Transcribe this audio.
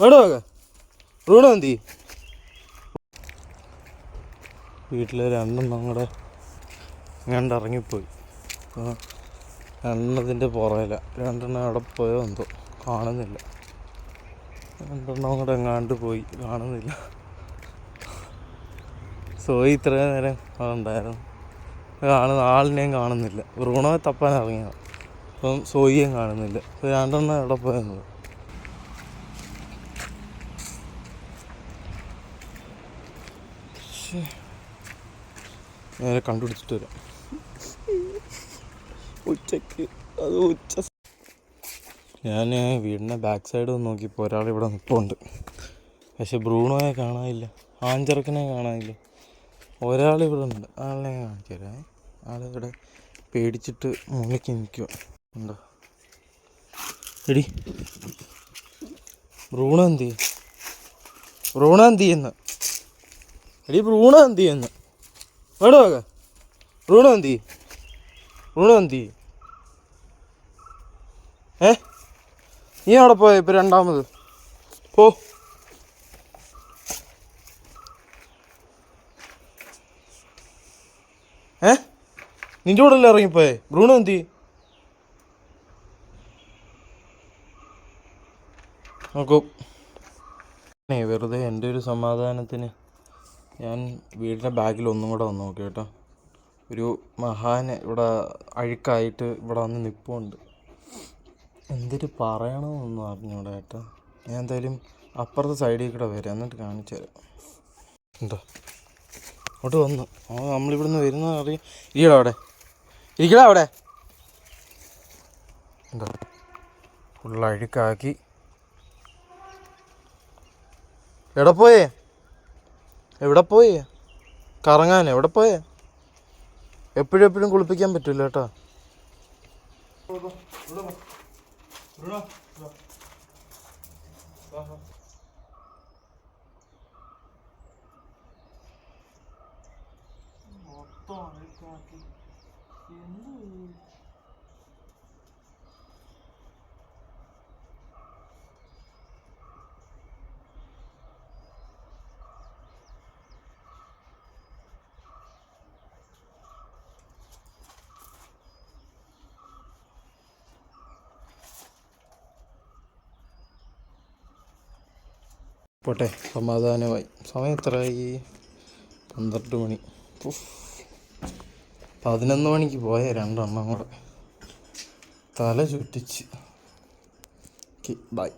എവിടെ റൂണോ എന്തി വീട്ടിൽ രണ്ടെണ്ണം കൂടെ എങ്ങാണ്ട് ഇറങ്ങിപ്പോയി. രണ്ടെണ്ണത്തിൻ്റെ പുറകില. രണ്ടെണ്ണം എവിടെ പോയോ എന്തോ കാണുന്നില്ല. രണ്ടെണ്ണം കൂടെ എങ്ങാണ്ട് പോയി, കാണുന്നില്ല. സോയി ഇത്രയും നേരം അതുണ്ടായിരുന്നു. ആളിനെയും കാണുന്നില്ല. റൂണോയെ തപ്പാൻ ഇറങ്ങിയതാണ്. അപ്പം സോയിയും കാണുന്നില്ല. രണ്ടെണ്ണം എവിടെ പോയെന്നത്. നേരെ കണ്ടുപിടിച്ചിട്ട് വരാം. ഉച്ചയ്ക്ക് അത് ഞാൻ വീടിൻ്റെ ബാക്ക് സൈഡ് നോക്കിയപ്പോൾ ഒരാളിവിടെ നിൽപ്പുണ്ട്. പക്ഷെ ബ്രൂണോയെ കാണാനില്ല, ആഞ്ചെറുക്കനെ കാണാനില്ല. ഒരാളിവിടെ ഉണ്ട്. ആളിനെ കാണിച്ചു തരാം. ആളിവിടെ പേടിച്ചിട്ട് മുകളിലേക്ക് നിൽക്കുക. ഉണ്ടോ എടി ബ്രൂണോ എന്തി എന്ന് എടി ബ്രൂണോ എന്തി എന്ന് വേടോ ബ്രൂണോ എന്തി നീ അവിടെ പോയ ഇപ്പം രണ്ടാമത് പോ. നിൻ്റെ കൂടെ അല്ലേ ഇറങ്ങിപ്പോയേ? ബ്രൂണോ എന്തി നോക്കൂ. വെറുതെ എൻ്റെ ഒരു സമാധാനത്തിന് ഞാൻ വീടിൻ്റെ ബാഗിൽ ഒന്നും കൂടെ വന്ന് നോക്കി കേട്ടോ. ഒരു മഹാന് ഇവിടെ അഴുക്കായിട്ട് ഇവിടെ വന്ന് നിൽപ്പുണ്ട്. എന്തിട്ട് പറയണമെന്നൊന്നും അറിഞ്ഞൂടെ കേട്ടോ. ഞാൻ എന്തായാലും അപ്പുറത്തെ സൈഡിൽ കൂടെ വരാം, എന്നിട്ട് കാണിച്ചു തരാം. എന്താ അങ്ങോട്ട് വന്നു. നമ്മളിവിടുന്ന് വരുന്ന അറിയാം. ഇരിക്കടാ അവിടെ. എന്താ ഫുൾ അഴുക്കാക്കി. എവിടെ പോയേ കറങ്ങാൻ? എവിടെ പോയേ? എപ്പോഴും കുളിപ്പിക്കാൻ പറ്റില്ല കേട്ടോ. പോട്ടെ, സമാധാനമായി. സമയം എത്രയായി? 12 മണി. 11 മണിക്ക് പോയ രണ്ടെണ്ണം കൂടെ തല ചുറ്റിച്ച്. ബൈ.